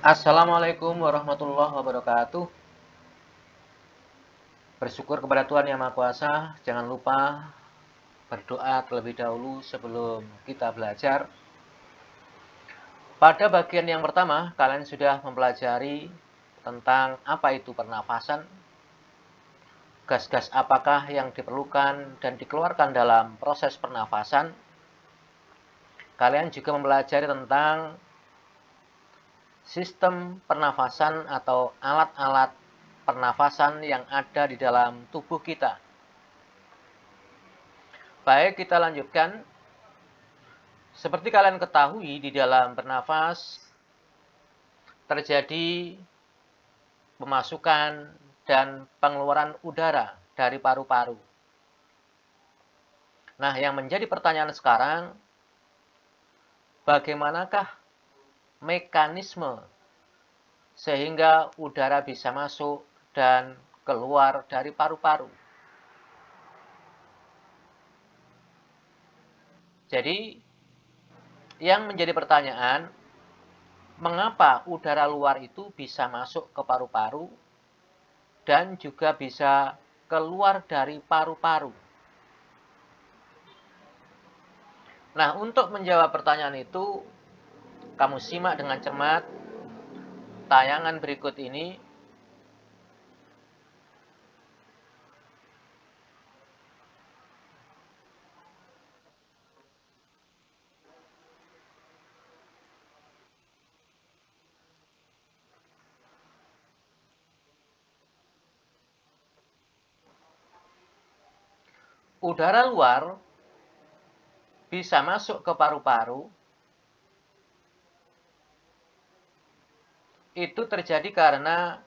Assalamualaikum warahmatullahi wabarakatuh. Bersyukur kepada Tuhan Yang Maha Kuasa. Jangan lupa berdoa terlebih dahulu sebelum kita belajar. Pada bagian yang pertama, kalian sudah mempelajari tentang apa itu pernafasan, gas-gas apakah yang diperlukan dan dikeluarkan dalam proses pernafasan. Kalian juga mempelajari tentang sistem pernafasan atau alat-alat pernafasan yang ada di dalam tubuh kita. Baik, kita lanjutkan. Seperti kalian ketahui, di dalam bernafas terjadi pemasukan dan pengeluaran udara dari paru-paru. Nah, yang menjadi pertanyaan sekarang, bagaimanakah mekanisme sehingga udara bisa masuk dan keluar dari paru-paru? Jadi, yang menjadi pertanyaan, mengapa udara luar itu bisa masuk ke paru-paru dan juga bisa keluar dari paru-paru? Nah, untuk menjawab pertanyaan itu, kamu simak dengan cermat tayangan berikut ini. Udara luar bisa masuk ke paru-paru, itu terjadi karena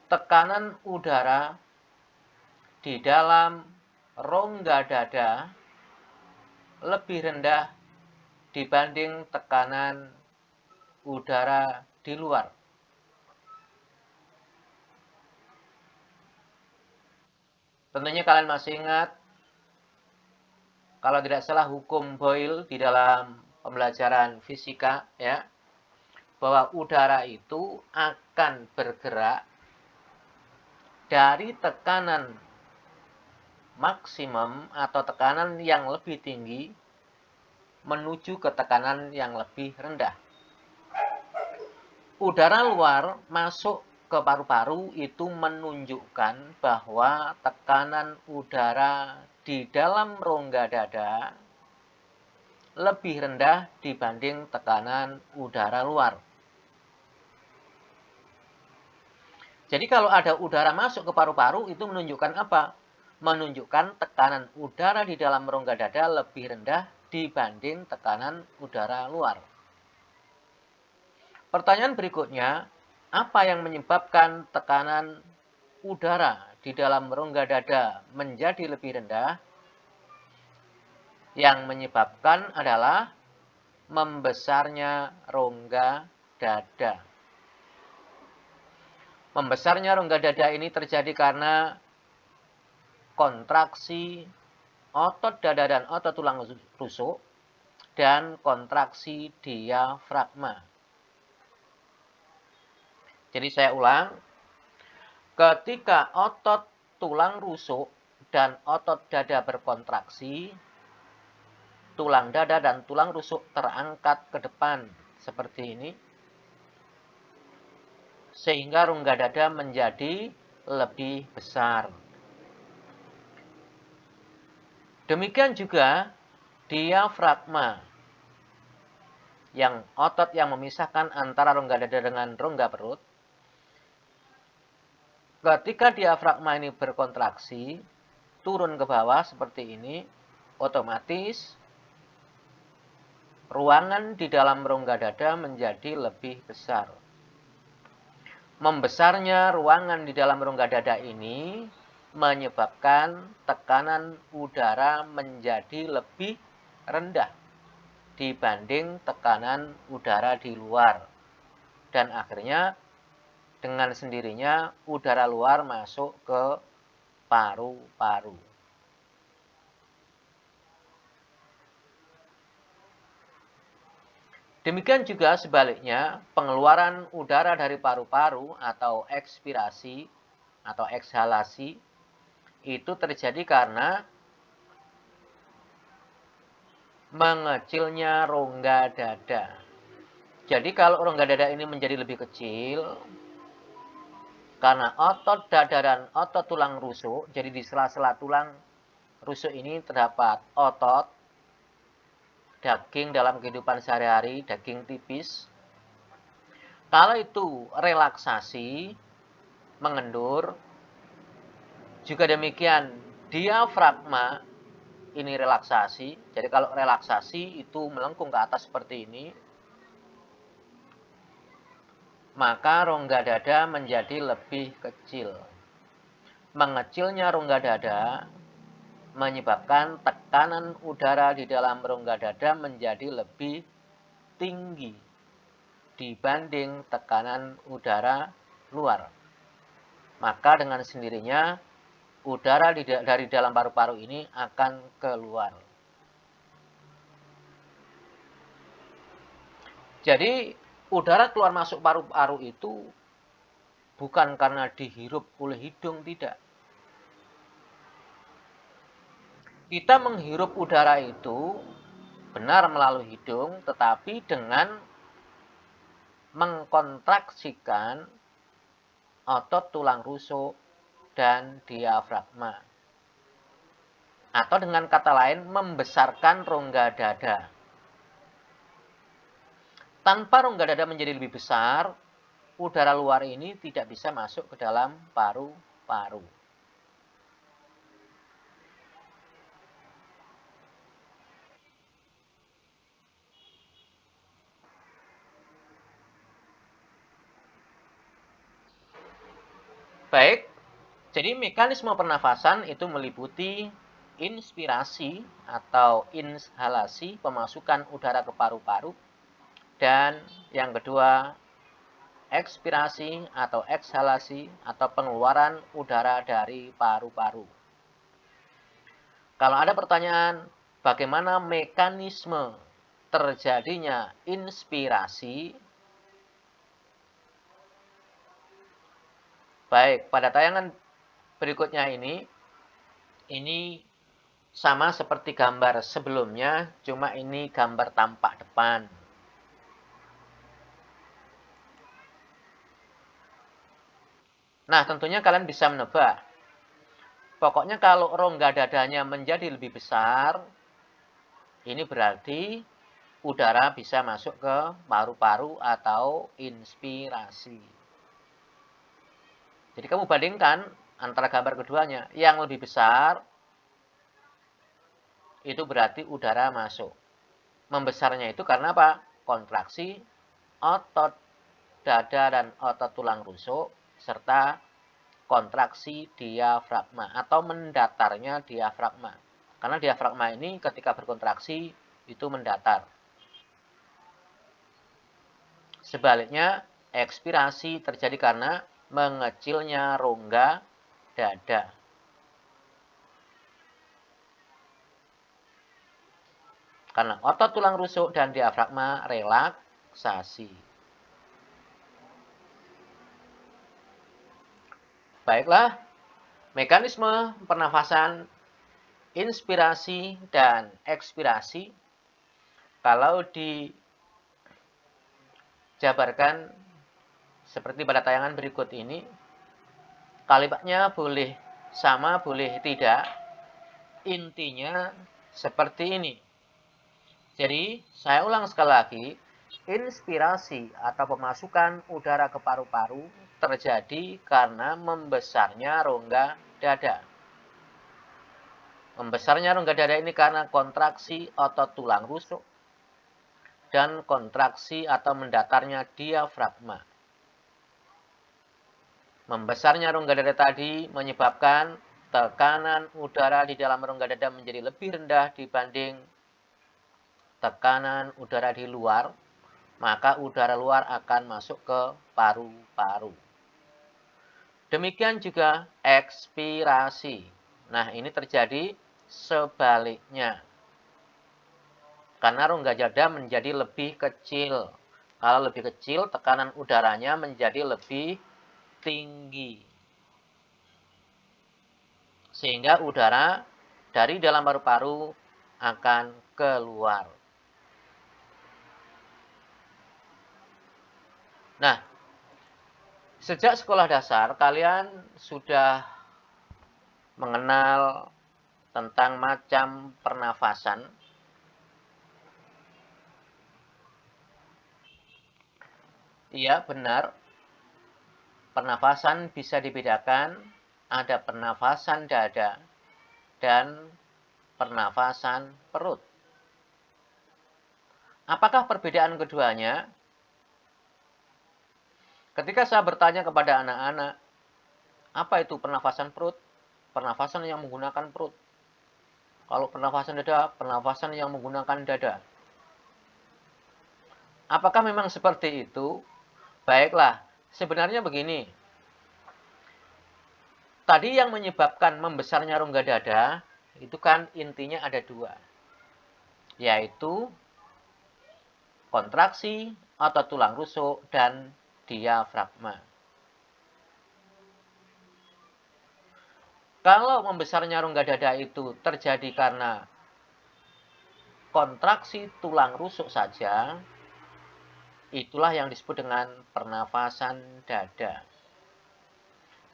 tekanan udara di dalam rongga dada lebih rendah dibanding tekanan udara di luar. Tentunya kalian masih ingat, kalau tidak salah, hukum Boyle di dalam pembelajaran fisika, ya, bahwa udara itu akan bergerak dari tekanan maksimum atau tekanan yang lebih tinggi menuju ke tekanan yang lebih rendah. Udara luar masuk ke paru-paru itu menunjukkan bahwa tekanan udara di dalam rongga dada lebih rendah dibanding tekanan udara luar. Jadi kalau ada udara masuk ke paru-paru itu menunjukkan apa? Menunjukkan tekanan udara di dalam rongga dada lebih rendah dibanding tekanan udara luar. Pertanyaan berikutnya, apa yang menyebabkan tekanan udara di dalam rongga dada menjadi lebih rendah? Yang menyebabkan adalah membesarnya rongga dada. Membesarnya rongga dada ini terjadi karena kontraksi otot dada dan otot tulang rusuk dan kontraksi diafragma. Jadi saya ulang, ketika otot tulang rusuk dan otot dada berkontraksi, tulang dada dan tulang rusuk terangkat ke depan seperti ini, sehingga rongga dada menjadi lebih besar. Demikian juga diafragma, yang otot yang memisahkan antara rongga dada dengan rongga perut. Ketika diafragma ini berkontraksi, turun ke bawah seperti ini, otomatis ruangan di dalam rongga dada menjadi lebih besar. Membesarnya ruangan di dalam rongga dada ini menyebabkan tekanan udara menjadi lebih rendah dibanding tekanan udara di luar. Dan akhirnya dengan sendirinya udara luar masuk ke paru-paru. Demikian juga sebaliknya, pengeluaran udara dari paru-paru atau ekspirasi atau ekshalasi itu terjadi karena mengecilnya rongga dada. Jadi kalau rongga dada ini menjadi lebih kecil, karena otot dada dan otot tulang rusuk, jadi di sela-sela tulang rusuk ini terdapat otot, daging dalam kehidupan sehari-hari, daging tipis. Kalau itu relaksasi, mengendur, juga demikian diafragma ini relaksasi. Jadi kalau relaksasi itu melengkung ke atas seperti ini, maka rongga dada menjadi lebih kecil. Mengecilnya rongga dada menyebabkan tekanan udara di dalam rongga dada menjadi lebih tinggi dibanding tekanan udara luar. Maka dengan sendirinya udara dari dalam paru-paru ini akan keluar. Jadi udara keluar masuk paru-paru itu bukan karena dihirup oleh hidung, tidak. Kita menghirup udara itu benar melalui hidung, tetapi dengan mengkontraksikan otot tulang rusuk dan diafragma. Atau dengan kata lain, membesarkan rongga dada. Tanpa rongga dada menjadi lebih besar, udara luar ini tidak bisa masuk ke dalam paru-paru. Baik, jadi mekanisme pernafasan itu meliputi inspirasi atau inhalasi, pemasukan udara ke paru-paru, dan yang kedua, ekspirasi atau ekshalasi atau pengeluaran udara dari paru-paru. Kalau ada pertanyaan, bagaimana mekanisme terjadinya inspirasi? Baik, pada tayangan berikutnya ini sama seperti gambar sebelumnya, cuma ini gambar tampak depan. Nah, tentunya kalian bisa menebak. Pokoknya kalau rongga dadanya menjadi lebih besar, ini berarti udara bisa masuk ke paru-paru atau inspirasi. Jadi kamu bandingkan antara gambar keduanya. Yang lebih besar, itu berarti udara masuk. Membesarnya itu karena apa? Kontraksi otot dada dan otot tulang rusuk, serta kontraksi diafragma atau mendatarnya diafragma. Karena diafragma ini ketika berkontraksi itu mendatar. Sebaliknya, ekspirasi terjadi karena mengecilnya rongga dada. Karena otot tulang rusuk dan diafragma relaksasi. Baiklah, mekanisme pernafasan inspirasi dan ekspirasi kalau dijabarkan seperti pada tayangan berikut ini, kalimatnya boleh sama, boleh tidak. Intinya seperti ini. Jadi, saya ulang sekali lagi, inspirasi atau pemasukan udara ke paru-paru terjadi karena membesarnya rongga dada. Membesarnya rongga dada ini karena kontraksi otot tulang rusuk dan kontraksi atau mendatarnya diafragma. Membesarnya rongga dada tadi menyebabkan tekanan udara di dalam rongga dada menjadi lebih rendah dibanding tekanan udara di luar, maka udara luar akan masuk ke paru-paru. Demikian juga ekspirasi. Nah, ini terjadi sebaliknya. Karena rongga dada menjadi lebih kecil. Kalau lebih kecil, tekanan udaranya menjadi lebih tinggi. Sehingga udara dari dalam paru-paru akan keluar. Nah, sejak sekolah dasar, kalian sudah mengenal tentang macam pernafasan. Iya, benar. Pernafasan bisa dibedakan. Ada pernafasan dada dan pernafasan perut. Apakah perbedaan keduanya? Ketika saya bertanya kepada anak-anak, apa itu pernafasan perut? Pernafasan yang menggunakan perut. Kalau pernafasan dada, pernafasan yang menggunakan dada. Apakah memang seperti itu? Baiklah, sebenarnya begini. Tadi yang menyebabkan membesarnya rongga dada, itu kan intinya ada dua. Yaitu kontraksi otot tulang rusuk dan diafragma. Kalau membesarnya rongga dada itu terjadi karena kontraksi tulang rusuk saja, itulah yang disebut dengan pernafasan dada.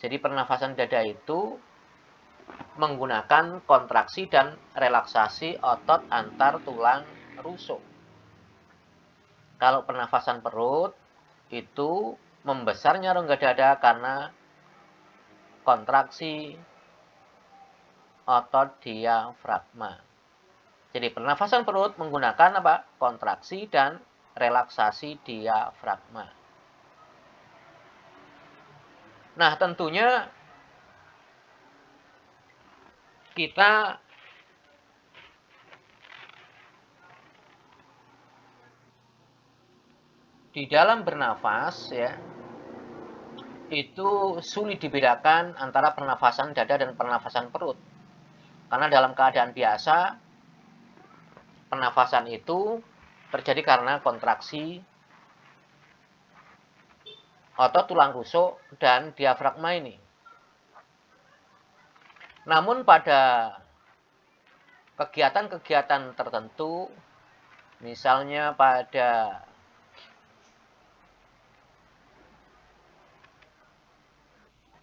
Jadi pernafasan dada itu menggunakan kontraksi dan relaksasi otot antar tulang rusuk. Kalau pernafasan perut itu membesarnya rongga dada karena kontraksi otot diafragma. Jadi pernafasan perut menggunakan apa? Kontraksi dan relaksasi diafragma. Nah, tentunya kita di dalam bernafas ya, itu sulit dibedakan antara pernafasan dada dan pernafasan perut. Karena dalam keadaan biasa, pernafasan itu terjadi karena kontraksi otot tulang rusuk dan diafragma ini. Namun pada kegiatan-kegiatan tertentu, misalnya pada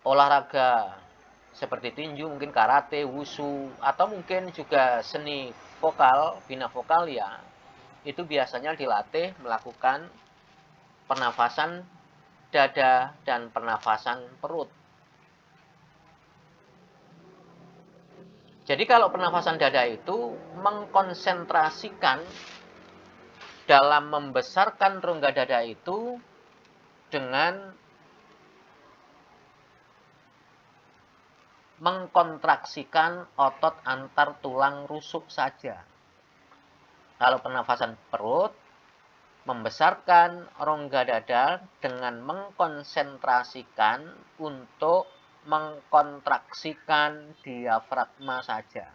olahraga seperti tinju, mungkin karate, wushu, atau mungkin juga seni vokal, bina vokal ya, itu biasanya dilatih melakukan pernafasan dada dan pernafasan perut. Jadi kalau pernafasan dada itu mengkonsentrasikan dalam membesarkan rongga dada itu dengan mengkontraksikan otot antar tulang rusuk saja. Kalau pernafasan perut, membesarkan rongga dada dengan mengkonsentrasikan untuk mengkontraksikan diafragma saja.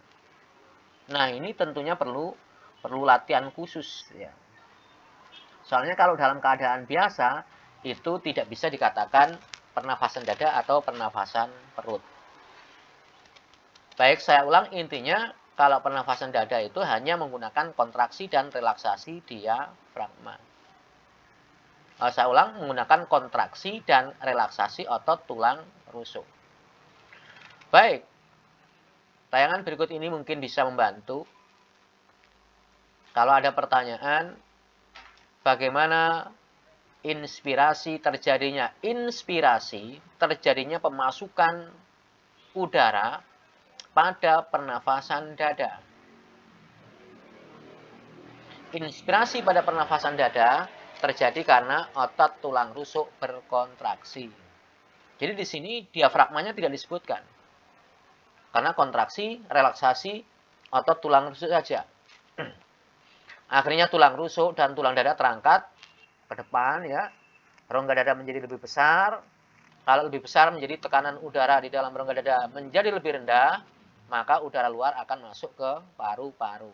Nah, ini tentunya perlu latihan khusus ya. Soalnya kalau dalam keadaan biasa itu tidak bisa dikatakan pernafasan dada atau pernafasan perut. Baik, saya ulang, intinya kalau pernafasan dada itu hanya menggunakan kontraksi dan relaksasi diafragma. Saya ulang, menggunakan kontraksi dan relaksasi otot tulang rusuk. Baik, tayangan berikut ini mungkin bisa membantu. Kalau ada pertanyaan, bagaimana terjadinya pemasukan udara pada pernafasan dada. Inspirasi pada pernafasan dada terjadi karena otot tulang rusuk berkontraksi. Jadi di sini diafragmanya tidak disebutkan. Karena kontraksi, relaksasi otot tulang rusuk saja. Akhirnya tulang rusuk dan tulang dada terangkat ke depan ya. Rongga dada menjadi lebih besar. Kalau lebih besar menjadi tekanan udara di dalam rongga dada menjadi lebih rendah, maka udara luar akan masuk ke paru-paru.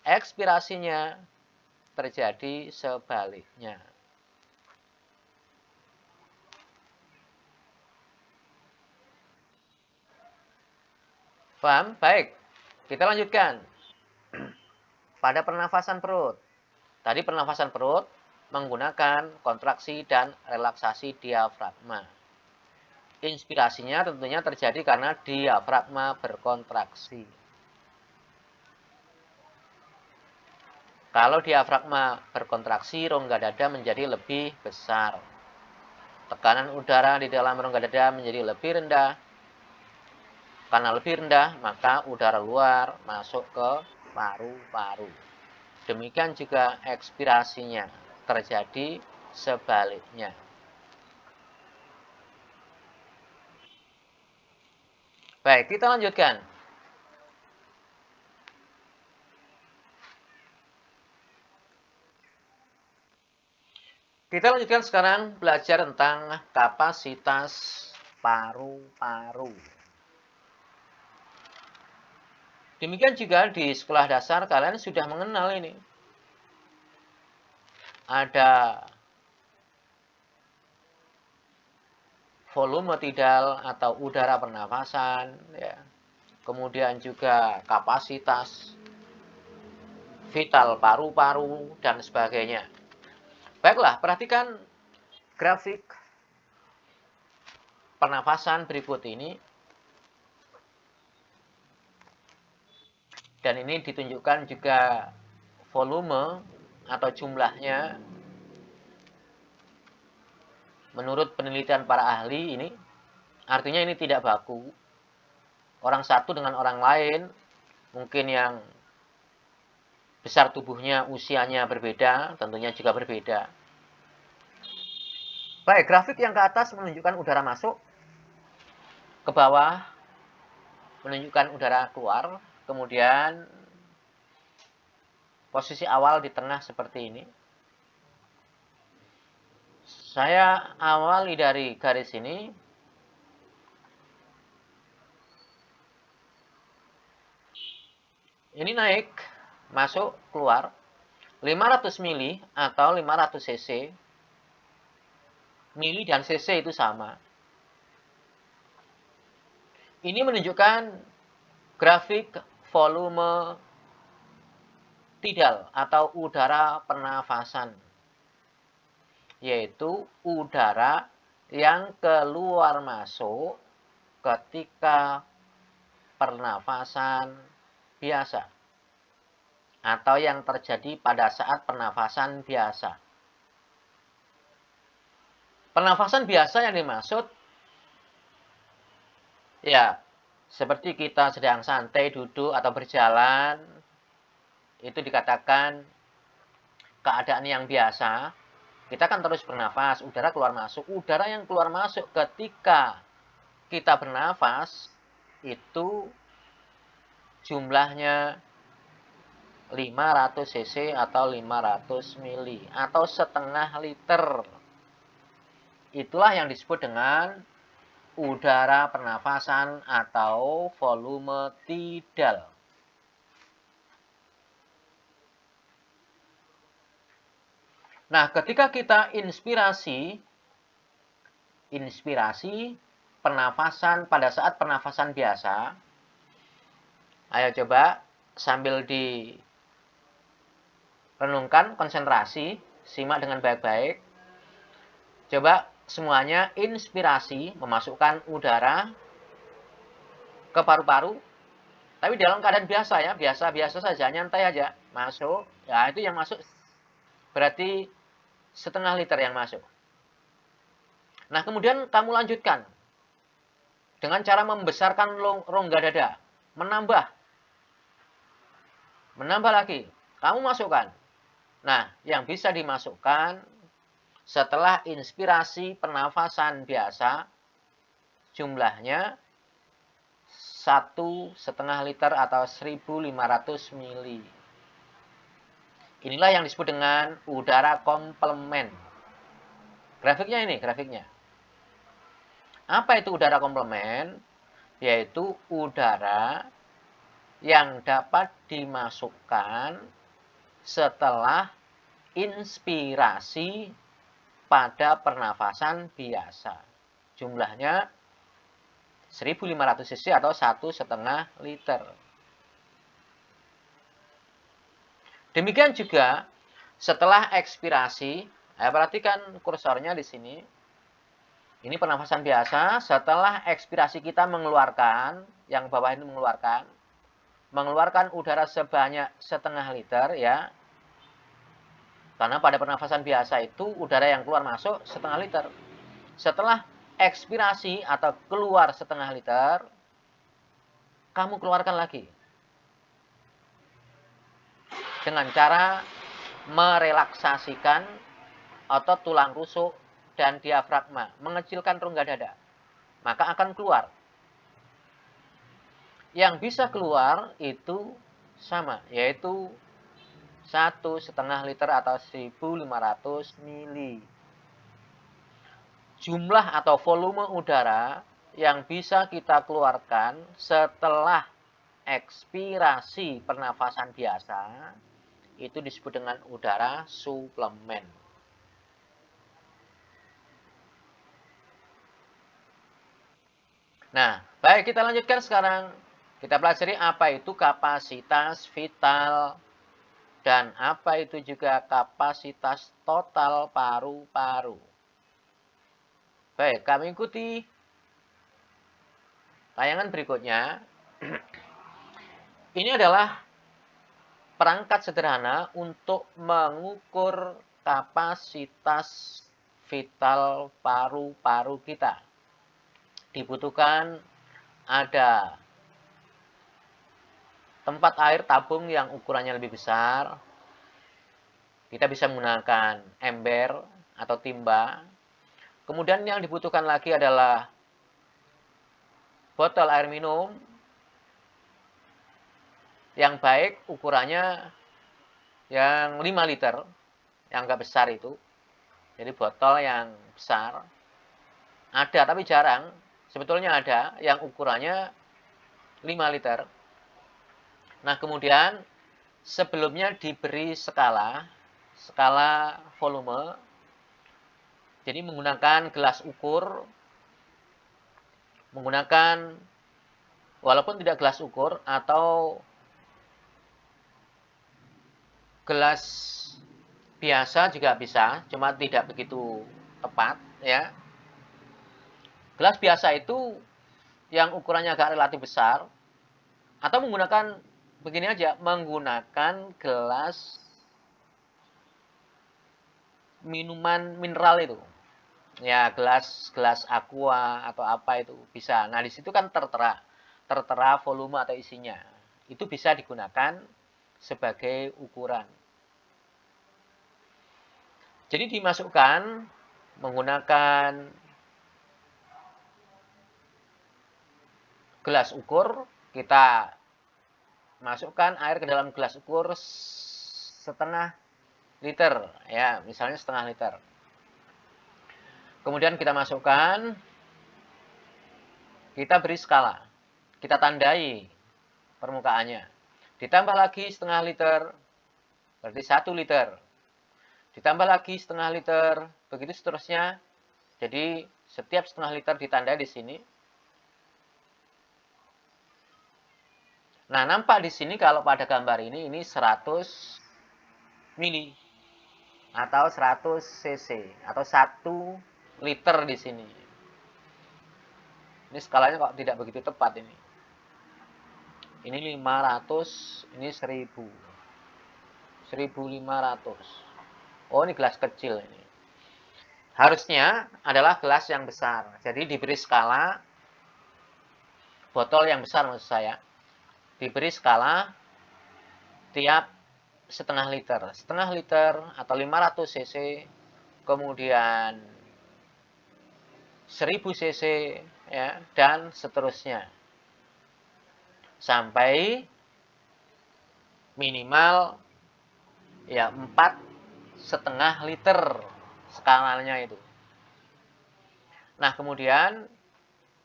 ekspirasinya terjadi sebaliknya. Paham? Baik, kita lanjutkan. Pada pernafasan perut. Tadi pernafasan perut menggunakan kontraksi dan relaksasi diafragma. Inspirasinya tentunya terjadi karena diafragma berkontraksi. Kalau diafragma berkontraksi, rongga dada menjadi lebih besar. Tekanan udara di dalam rongga dada menjadi lebih rendah. Karena lebih rendah, maka udara luar masuk ke paru-paru. Demikian juga ekspirasinya terjadi sebaliknya. Baik, kita lanjutkan. Kita lanjutkan sekarang belajar tentang kapasitas paru-paru. Demikian juga di sekolah dasar kalian sudah mengenal ini. Ada volume tidal atau udara pernafasan, ya. Kemudian juga kapasitas vital paru-paru dan sebagainya. Baiklah, perhatikan grafik pernafasan berikut ini. Dan ini ditunjukkan juga volume atau jumlahnya. Menurut penelitian para ahli ini, artinya ini tidak baku. Orang satu dengan orang lain, mungkin yang besar tubuhnya, usianya berbeda, tentunya juga berbeda. Baik, grafik yang ke atas menunjukkan udara masuk, ke bawah menunjukkan udara keluar, kemudian posisi awal di tengah seperti ini. Saya awali dari garis ini. Ini naik, masuk, keluar. 500 mili atau 500 cc. Mili dan cc itu sama. Ini menunjukkan grafik volume tidal atau udara pernafasan. Yaitu udara yang keluar masuk ketika pernafasan biasa. Atau yang terjadi pada saat pernafasan biasa. Pernafasan biasa yang dimaksud, ya, seperti kita sedang santai, duduk, atau berjalan, itu dikatakan keadaan yang biasa. Kita kan terus bernafas, udara keluar masuk. Udara yang keluar masuk ketika kita bernafas, itu jumlahnya 500 cc atau 500 mili, atau setengah liter. Itulah yang disebut dengan udara pernafasan atau volume tidal. Nah, ketika kita inspirasi pernafasan pada saat pernafasan biasa, ayo coba sambil direnungkan, konsentrasi, simak dengan baik-baik. Coba semuanya inspirasi, memasukkan udara ke paru-paru, tapi dalam keadaan biasa ya, biasa-biasa saja, nyantai aja, masuk, ya itu yang masuk berarti setengah liter yang masuk. Nah, kemudian kamu lanjutkan dengan cara membesarkan rongga dada, menambah lagi, kamu masukkan. Nah, yang bisa dimasukkan setelah inspirasi pernafasan biasa, jumlahnya 1,5 liter atau 1.500 mili. Inilah yang disebut dengan udara komplement. Grafiknya ini, grafiknya. Apa itu udara komplement? Yaitu udara yang dapat dimasukkan setelah inspirasi pada pernafasan biasa. Jumlahnya 1.500 cc atau 1,5 liter. Demikian juga setelah ekspirasi, perhatikan kursornya di sini. Ini pernafasan biasa. Setelah ekspirasi kita mengeluarkan, yang bawah ini mengeluarkan udara sebanyak 1,5 liter ya. Karena pada pernafasan biasa itu udara yang keluar masuk 1,5 liter. Setelah ekspirasi atau keluar 1,5 liter, kamu keluarkan lagi. Dengan cara merelaksasikan otot tulang rusuk dan diafragma, mengecilkan rongga dada. Maka akan keluar. Yang bisa keluar itu sama, yaitu 1,5 liter atau 1.500 mili. Jumlah atau volume udara yang bisa kita keluarkan setelah ekspirasi pernafasan biasa itu disebut dengan udara suplemen. Nah, baik, kita lanjutkan sekarang. Kita pelajari apa itu kapasitas vital dan apa itu juga kapasitas total paru-paru. Baik, kami ikuti tayangan berikutnya. Ini adalah perangkat sederhana untuk mengukur kapasitas vital paru-paru kita. Dibutuhkan ada tempat air tabung yang ukurannya lebih besar. Kita bisa menggunakan ember atau timba. Kemudian yang dibutuhkan lagi adalah botol air minum yang baik ukurannya yang 5 liter, yang agak besar itu. Jadi botol yang besar. Ada tapi jarang. Sebetulnya ada yang ukurannya 5 liter. Nah, kemudian sebelumnya diberi skala volume. Jadi menggunakan gelas ukur, menggunakan walaupun tidak gelas ukur atau gelas biasa juga bisa, cuma tidak begitu tepat ya. Gelas biasa itu yang ukurannya agak relatif besar, atau menggunakan begini aja, menggunakan gelas minuman mineral itu. Ya, gelas aqua atau apa itu bisa. Nah, di situ kan tertera volume atau isinya. Itu bisa digunakan sebagai ukuran. Jadi dimasukkan menggunakan gelas ukur, kita masukkan air ke dalam gelas ukur 1,5 liter, ya, misalnya 1,5 liter. Kemudian kita masukkan, kita beri skala, kita tandai permukaannya. Ditambah lagi 1,5 liter, berarti 1 liter. Ditambah lagi 1,5 liter, begitu seterusnya. Jadi setiap 1,5 liter ditandai di sini. Nah, nampak di sini kalau pada gambar ini 100 mili atau 100 cc atau 1 liter di sini. Ini skalanya kok tidak begitu tepat ini. Ini 500, ini 1000. 1.500. Oh, ini gelas kecil ini. Harusnya adalah gelas yang besar. Jadi diberi skala botol yang besar maksud saya. Diberi skala tiap 1,5 liter. 1,5 liter atau 500 cc, kemudian 1000 cc ya, dan seterusnya. Sampai minimal ya 4,5 liter skalanya itu. Nah, kemudian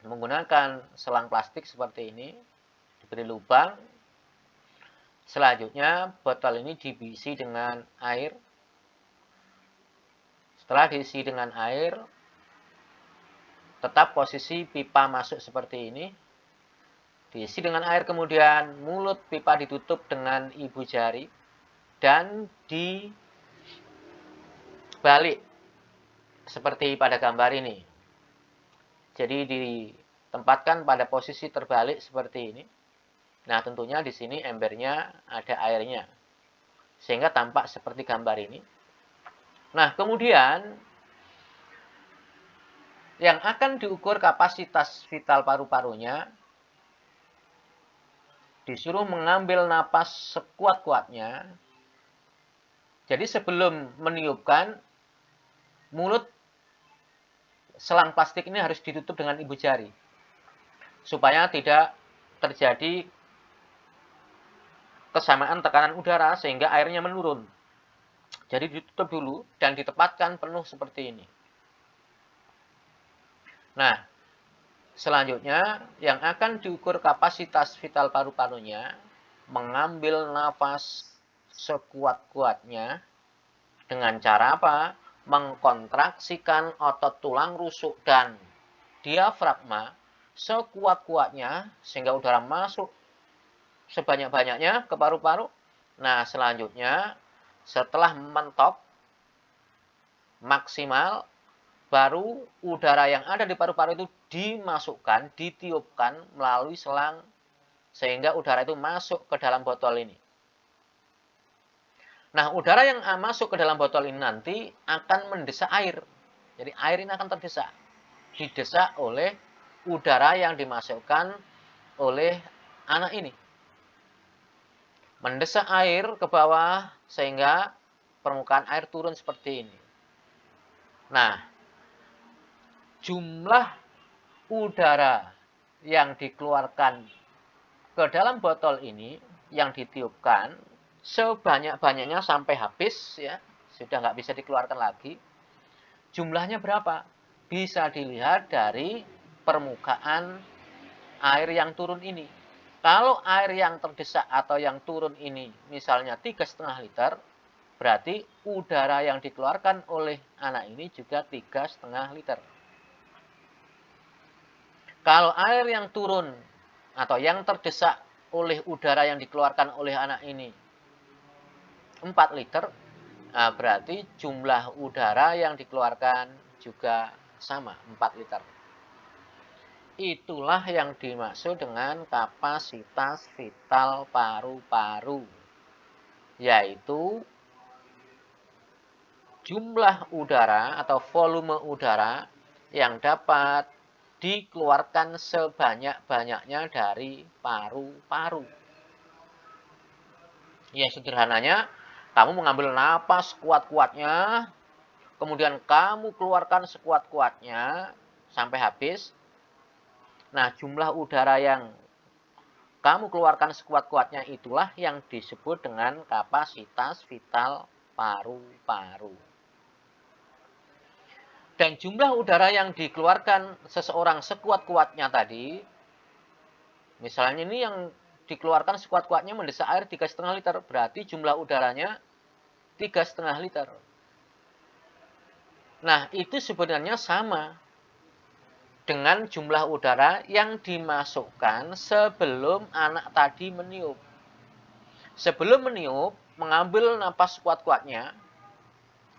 menggunakan selang plastik seperti ini, diberi lubang, Selanjutnya, botol ini diisi dengan air. Setelah diisi dengan air, tetap posisi pipa masuk seperti ini. Diisi dengan air, kemudian mulut pipa ditutup dengan ibu jari dan dibalik seperti pada gambar ini. Jadi ditempatkan pada posisi terbalik seperti ini. Nah, tentunya di sini embernya ada airnya, sehingga tampak seperti gambar ini. Nah, kemudian yang akan diukur kapasitas vital paru-parunya, disuruh mengambil napas sekuat-kuatnya. Jadi sebelum meniupkan, mulut selang plastik ini harus ditutup dengan ibu jari, supaya tidak terjadi kesamaan tekanan udara sehingga airnya menurun. Jadi ditutup dulu dan ditempatkan penuh seperti ini. Nah, selanjutnya yang akan diukur kapasitas vital paru-parunya, mengambil nafas sekuat-kuatnya dengan cara apa? Mengkontraksikan otot tulang rusuk dan diafragma sekuat-kuatnya sehingga udara masuk sebanyak-banyaknya ke paru-paru. Nah, selanjutnya setelah mentok maksimal, baru udara yang ada di paru-paru itu dimasukkan, ditiupkan melalui selang sehingga udara itu masuk ke dalam botol ini. Nah, udara yang masuk ke dalam botol ini nanti akan mendesak air. Jadi air ini akan terdesak. Didesak oleh udara yang dimasukkan oleh anak ini. Mendesak air ke bawah sehingga permukaan air turun seperti ini. Nah, jumlah udara yang dikeluarkan ke dalam botol ini yang ditiupkan sebanyak-banyaknya sampai habis, ya, sudah nggak bisa dikeluarkan lagi. Jumlahnya berapa? Bisa dilihat dari permukaan air yang turun ini. Kalau air yang terdesak atau yang turun ini misalnya 3,5 liter, berarti udara yang dikeluarkan oleh anak ini juga 3,5 liter. Kalau air yang turun atau yang terdesak oleh udara yang dikeluarkan oleh anak ini 4 liter, nah berarti jumlah udara yang dikeluarkan juga sama, 4 liter. Itulah yang dimaksud dengan kapasitas vital paru-paru, yaitu jumlah udara atau volume udara yang dapat dikeluarkan sebanyak-banyaknya dari paru-paru. Ya, sederhananya, kamu mengambil napas kuat-kuatnya, kemudian kamu keluarkan sekuat-kuatnya sampai habis. Nah, jumlah udara yang kamu keluarkan sekuat-kuatnya itulah yang disebut dengan kapasitas vital paru-paru. Dan jumlah udara yang dikeluarkan seseorang sekuat-kuatnya tadi, misalnya ini yang dikeluarkan sekuat-kuatnya mendesak air 3,5 liter, berarti jumlah udaranya 3,5 liter. Nah, itu sebenarnya sama dengan jumlah udara yang dimasukkan sebelum anak tadi meniup. Sebelum meniup, mengambil napas kuat-kuatnya,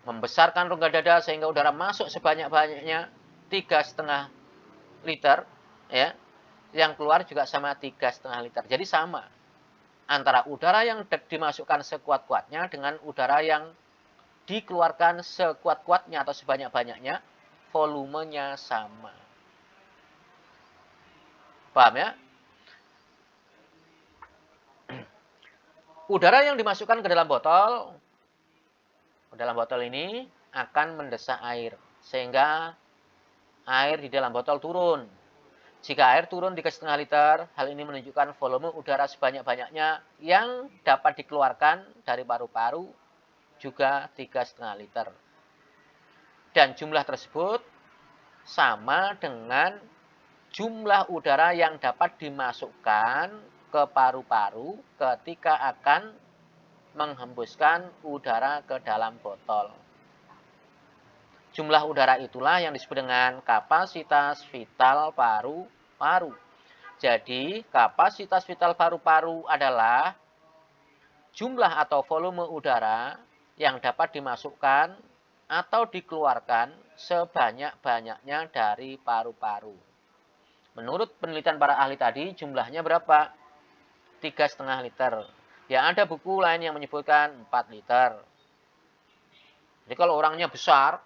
membesarkan rongga dada sehingga udara masuk sebanyak-banyaknya 3,5 liter, ya. Yang keluar juga sama 3,5 liter. Jadi sama antara udara yang dimasukkan sekuat-kuatnya dengan udara yang dikeluarkan sekuat-kuatnya atau sebanyak-banyaknya, volumenya sama. Paham ya? Udara yang dimasukkan ke dalam botol ini akan mendesak air, sehingga air di dalam botol turun. Jika air turun 3,5 liter, hal ini menunjukkan volume udara sebanyak-banyaknya yang dapat dikeluarkan dari paru-paru juga 3,5 liter. Dan jumlah tersebut sama dengan jumlah udara yang dapat dimasukkan ke paru-paru ketika akan menghembuskan udara ke dalam botol. Jumlah udara itulah yang disebut dengan kapasitas vital paru-paru. Jadi, kapasitas vital paru-paru adalah jumlah atau volume udara yang dapat dimasukkan atau dikeluarkan sebanyak-banyaknya dari paru-paru. Menurut penelitian para ahli tadi, jumlahnya berapa? 3,5 liter. Ya, ada buku lain yang menyebutkan 4 liter. Jadi kalau orangnya besar,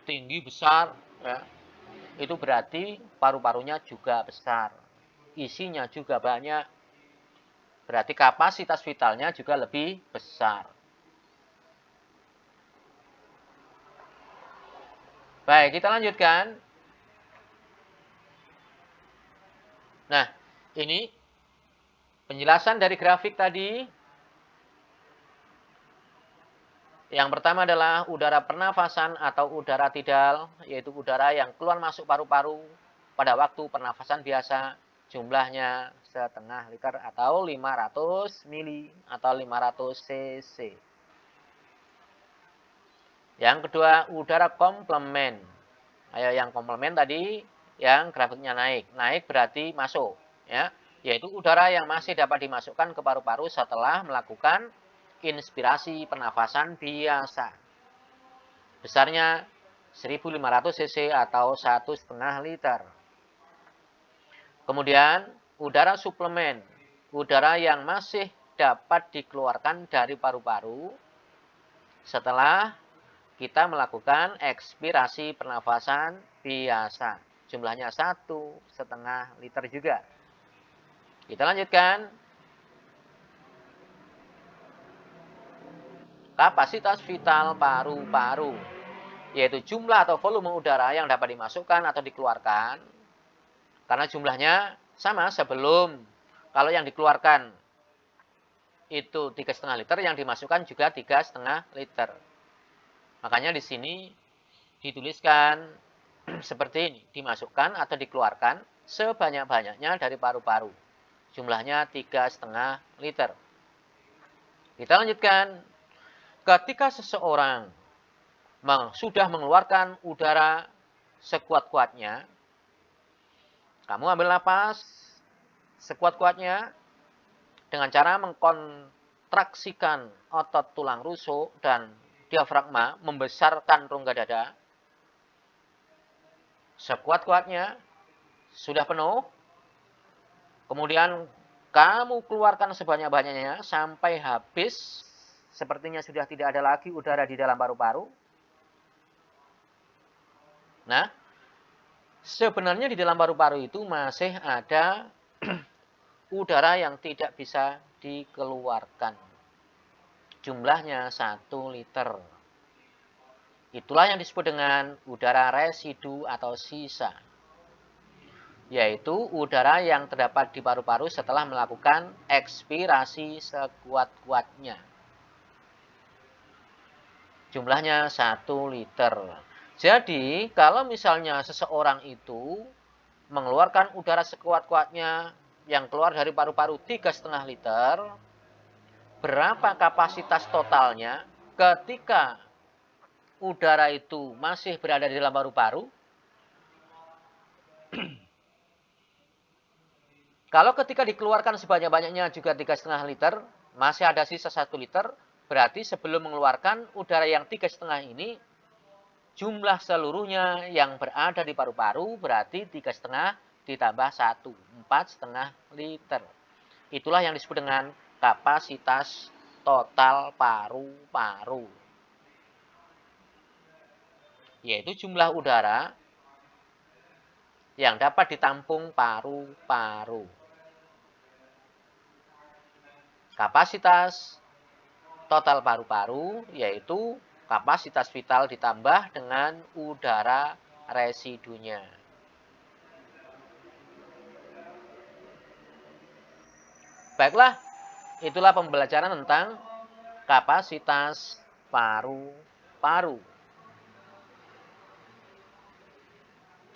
tinggi besar, ya, itu berarti paru-parunya juga besar. Isinya juga banyak. Berarti kapasitas vitalnya juga lebih besar. Baik, kita lanjutkan. Nah, ini penjelasan dari grafik tadi. Yang pertama adalah udara pernafasan atau udara tidal, yaitu udara yang keluar masuk paru-paru pada waktu pernafasan biasa, jumlahnya 0,5 liter atau 500 mili atau 500 cc. Yang kedua, udara komplement. Ayo, yang komplement tadi yang grafiknya naik. Naik berarti masuk, ya, yaitu udara yang masih dapat dimasukkan ke paru-paru setelah melakukan inspirasi pernafasan biasa. Besarnya 1.500 cc atau 1,5 liter. Kemudian, udara suplemen. Udara yang masih dapat dikeluarkan dari paru-paru setelah kita melakukan ekspirasi pernafasan biasa. Jumlahnya 1,5 liter juga. Kita lanjutkan. Kapasitas vital paru-paru, yaitu jumlah atau volume udara yang dapat dimasukkan atau dikeluarkan. Karena jumlahnya sama sebelum, kalau yang dikeluarkan itu 3,5 liter, yang dimasukkan juga 3,5 liter. Makanya di sini dituliskan seperti ini, dimasukkan atau dikeluarkan sebanyak-banyaknya dari paru-paru. Jumlahnya 3,5 liter. Kita lanjutkan. Ketika seseorang sudah mengeluarkan udara sekuat-kuatnya, kamu ambil napas sekuat-kuatnya dengan cara mengkontraksikan otot tulang rusuk dan diafragma, membesarkan rongga dada. Sekuat-kuatnya, sudah penuh. Kemudian kamu keluarkan sebanyak-banyaknya sampai habis. Sepertinya sudah tidak ada lagi udara di dalam paru-paru. Nah, sebenarnya di dalam paru-paru itu masih ada udara yang tidak bisa dikeluarkan. Jumlahnya 1 liter. Itulah yang disebut dengan udara residu atau sisa. Yaitu udara yang terdapat di paru-paru setelah melakukan ekspirasi sekuat-kuatnya. Jumlahnya 1 liter. Jadi, kalau misalnya seseorang itu mengeluarkan udara sekuat-kuatnya yang keluar dari paru-paru 3,5 liter, berapa kapasitas totalnya ketika udara itu masih berada di dalam paru-paru? Kalau ketika dikeluarkan sebanyak-banyaknya juga 3,5 liter, masih ada sisa 1 liter, berarti sebelum mengeluarkan udara yang 3,5 ini, jumlah seluruhnya yang berada di paru-paru berarti 3,5 ditambah 1, 4,5 liter. Itulah yang disebut dengan kapasitas total paru-paru. Yaitu jumlah udara yang dapat ditampung paru-paru. Kapasitas total paru-paru yaitu kapasitas vital ditambah dengan udara residunya. Baiklah, itulah pembelajaran tentang kapasitas paru-paru.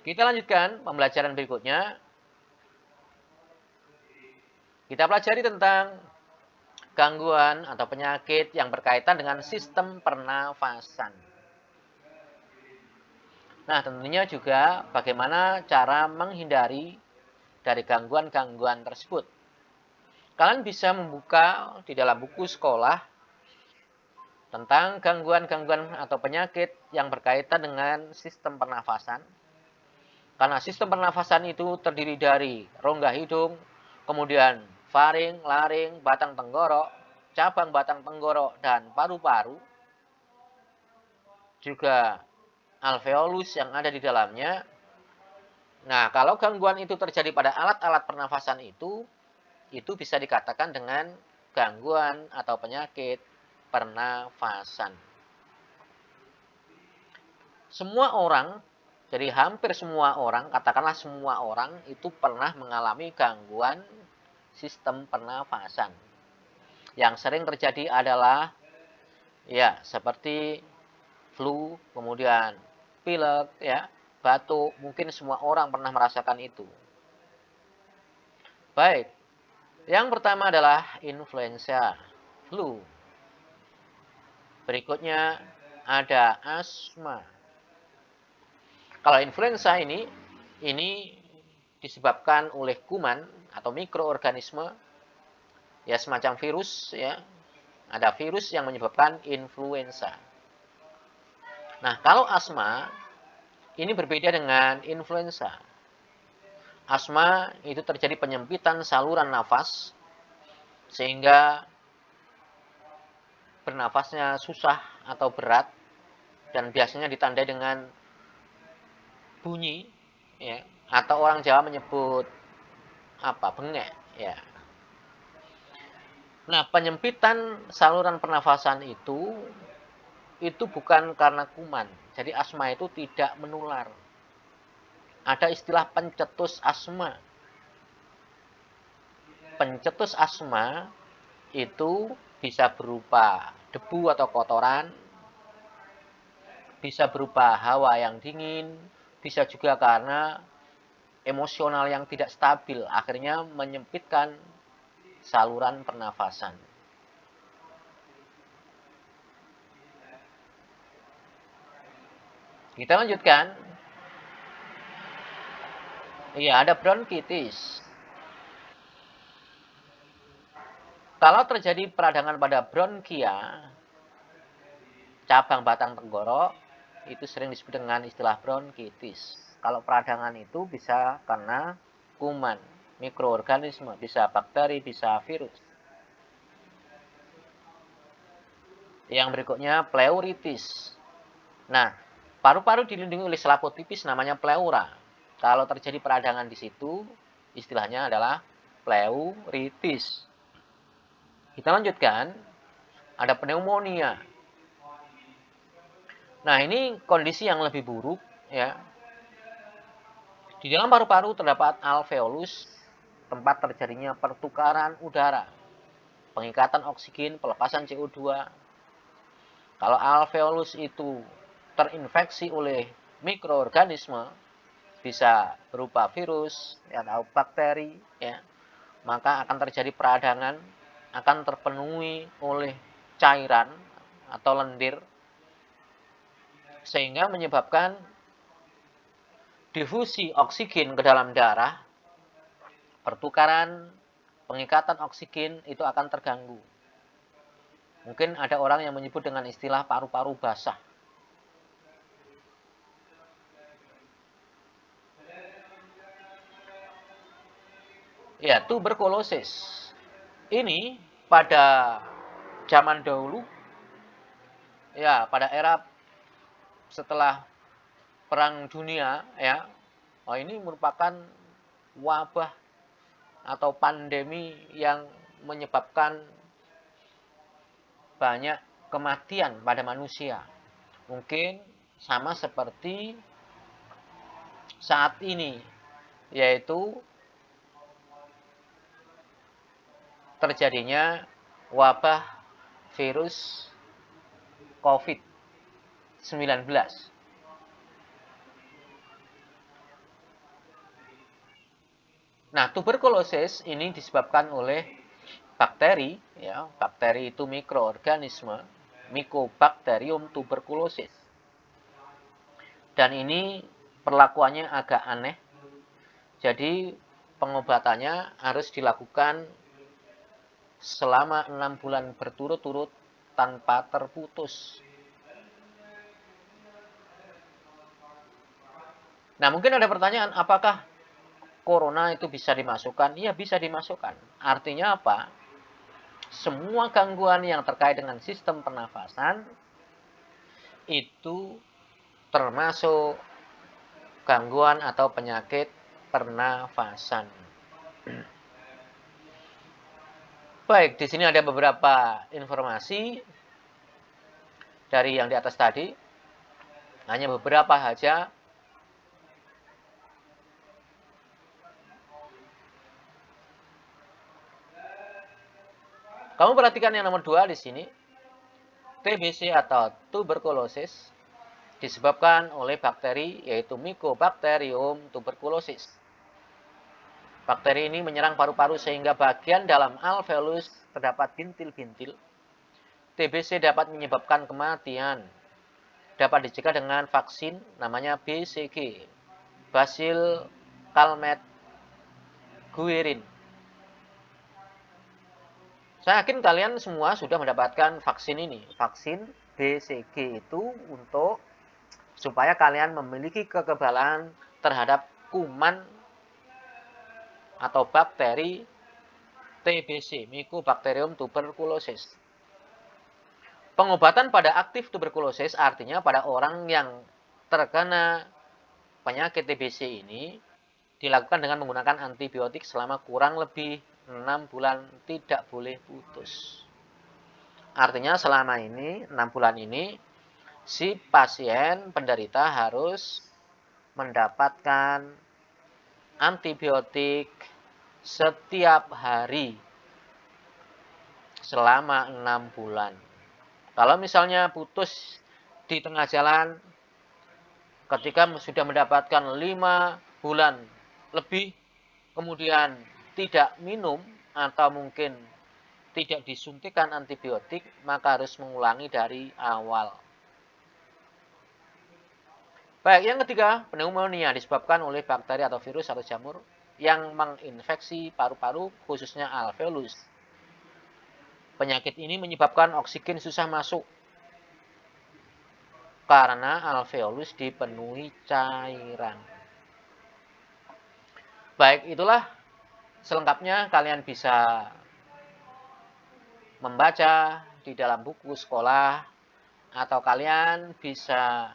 Kita lanjutkan pembelajaran berikutnya. Kita pelajari tentang gangguan atau penyakit yang berkaitan dengan sistem pernafasan. Nah, tentunya juga bagaimana cara menghindari dari gangguan-gangguan tersebut. Kalian bisa membuka di dalam buku sekolah tentang gangguan-gangguan atau penyakit yang berkaitan dengan sistem pernafasan. Karena sistem pernafasan itu terdiri dari rongga hidung, kemudian faring, laring, batang tenggorok, cabang batang tenggorok, dan paru-paru. Juga alveolus yang ada di dalamnya. Nah, kalau gangguan itu terjadi pada alat-alat pernafasan itu bisa dikatakan dengan gangguan atau penyakit pernafasan. Semua orang, jadi hampir semua orang, katakanlah semua orang itu pernah mengalami gangguan sistem pernafasan. Yang sering terjadi adalah ya seperti flu, kemudian pilek, ya, batuk. Mungkin semua orang pernah merasakan itu. Baik, yang pertama adalah influenza, flu. Berikutnya ada asma. Kalau influenza ini disebabkan oleh kuman atau mikroorganisme, ya semacam virus, ya. Ada virus yang menyebabkan influenza. Nah, kalau asma ini berbeda dengan influenza. Asma itu terjadi penyempitan saluran nafas sehingga bernafasnya susah atau berat dan biasanya ditandai dengan bunyi, ya, atau orang Jawa menyebut bengek, ya. Nah, penyempitan saluran pernafasan itu bukan karena kuman. Jadi asma itu tidak menular. Ada istilah pencetus asma. Pencetus asma itu bisa berupa debu atau kotoran, bisa berupa hawa yang dingin, bisa juga karena emosional yang tidak stabil, akhirnya menyempitkan saluran pernafasan. Kita lanjutkan. Iya, ada bronkitis. Kalau terjadi peradangan pada bronkia, cabang batang tenggorok, itu sering disebut dengan istilah bronkitis. Kalau peradangan itu bisa karena kuman, mikroorganisme, bisa bakteri, bisa virus. Yang berikutnya pleuritis. Nah, paru-paru dilindungi oleh selaput tipis namanya pleura. Kalau terjadi peradangan di situ, istilahnya adalah pleuritis. Kita lanjutkan. Ada pneumonia. Nah, ini kondisi yang lebih buruk, ya. Di dalam paru-paru terdapat alveolus, tempat terjadinya pertukaran udara, pengikatan oksigen, pelepasan CO2. Kalau alveolus itu terinfeksi oleh mikroorganisme, bisa berupa virus atau bakteri, ya, maka akan terjadi peradangan, akan terpenuhi oleh cairan atau lendir, sehingga menyebabkan difusi oksigen ke dalam darah, pertukaran pengikatan oksigen itu akan terganggu. Mungkin ada orang yang menyebut dengan istilah paru-paru basah. Ya, tuberkulosis. Ini pada zaman dahulu, ya, pada era setelah Perang Dunia, ya. Ini merupakan wabah atau pandemi yang menyebabkan banyak kematian pada manusia. Mungkin sama seperti saat ini, yaitu terjadinya wabah virus COVID-19. Nah, tuberkulosis ini disebabkan oleh bakteri, ya. Bakteri itu mikroorganisme, Mycobacterium tuberculosis. Dan ini perlakuannya agak aneh. Jadi pengobatannya harus dilakukan selama 6 bulan berturut-turut tanpa terputus. Nah, mungkin ada pertanyaan, apakah corona itu bisa dimasukkan? Iya, bisa dimasukkan. Artinya apa? Semua gangguan yang terkait dengan sistem pernafasan itu termasuk gangguan atau penyakit pernafasan. Baik, di sini ada beberapa informasi dari yang di atas tadi. Hanya beberapa saja. Kamu perhatikan yang nomor 2 di sini. TBC atau tuberkulosis disebabkan oleh bakteri yaitu Mycobacterium tuberculosis. Bakteri ini menyerang paru-paru sehingga bagian dalam alveolus terdapat bintil-bintil. TBC dapat menyebabkan kematian. Dapat dicegah dengan vaksin namanya BCG, Bacillus Calmette Guerin. Saya yakin kalian semua sudah mendapatkan vaksin ini. Vaksin BCG itu untuk supaya kalian memiliki kekebalan terhadap kuman atau bakteri TBC, Mycobacterium tuberculosis. Pengobatan pada aktif tuberkulosis artinya pada orang yang terkena penyakit TBC ini dilakukan dengan menggunakan antibiotik selama kurang lebih 6 bulan, tidak boleh putus. Artinya selama ini, 6 bulan ini, si pasien penderita harus mendapatkan antibiotik setiap hari selama 6 bulan. Kalau misalnya putus di tengah jalan, ketika sudah mendapatkan 5 bulan lebih, kemudian tidak minum atau mungkin tidak disuntikan antibiotik, maka harus mengulangi dari awal. Baik, yang ketiga, pneumonia disebabkan oleh bakteri atau virus atau jamur yang menginfeksi paru-paru, khususnya alveolus. Penyakit ini menyebabkan oksigen susah masuk karena alveolus dipenuhi cairan. Baik, itulah selengkapnya kalian bisa membaca di dalam buku sekolah atau kalian bisa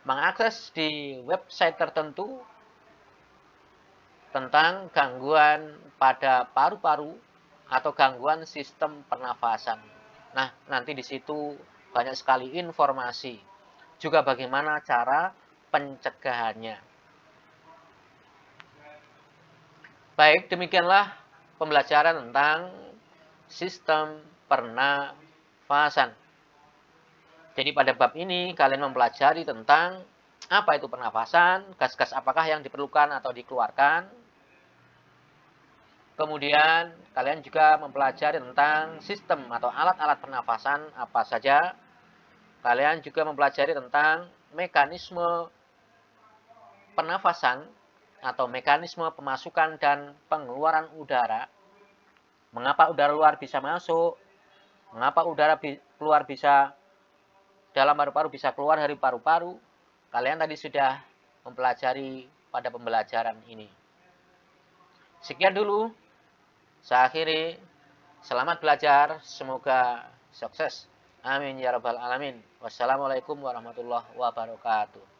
mengakses di website tertentu tentang gangguan pada paru-paru atau gangguan sistem pernafasan. Nah, nanti di situ banyak sekali informasi. Juga bagaimana cara pencegahannya. Baik, demikianlah pembelajaran tentang sistem pernafasan. Jadi pada bab ini kalian mempelajari tentang apa itu pernafasan, gas-gas apakah yang diperlukan atau dikeluarkan. Kemudian kalian juga mempelajari tentang sistem atau alat-alat pernafasan apa saja. Kalian juga mempelajari tentang mekanisme pernafasan atau mekanisme pemasukan dan pengeluaran udara. Mengapa udara luar bisa masuk? Mengapa udara keluar bisa dalam paru-paru bisa keluar dari paru-paru? Kalian tadi sudah mempelajari pada pembelajaran ini. Sekian dulu. Saya akhiri. Selamat belajar. Semoga sukses. Amin ya rabbal alamin. Wassalamualaikum warahmatullahi wabarakatuh.